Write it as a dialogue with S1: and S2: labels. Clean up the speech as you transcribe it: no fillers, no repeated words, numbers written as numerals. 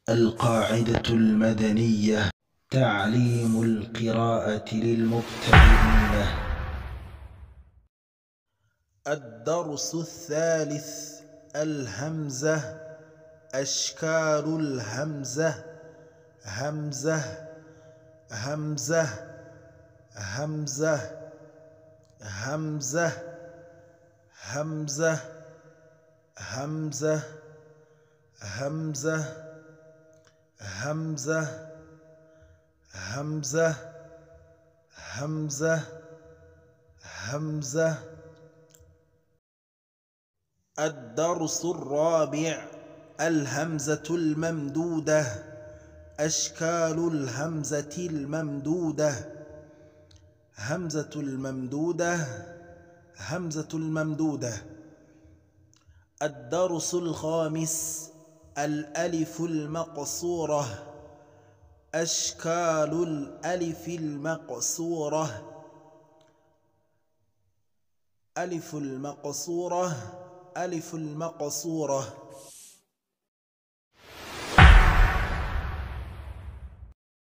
S1: القاعدة المدنية: تعليم القراءة للمبتدئين. الدرس الثالث: الهمزة. أشكال الهمزة: همزة، همزة، همزة، همزة، همزة، همزة، همزة، همزة، همزة، همزة، همزة. الدرس الرابع: الهمزة الممدودة. أشكال الهمزة الممدودة: همزة الممدودة، همزة الممدودة. الدرس الخامس: الألف المقصورة. أشكال الألف المقصورة: ألف المقصورة، ألف المقصورة.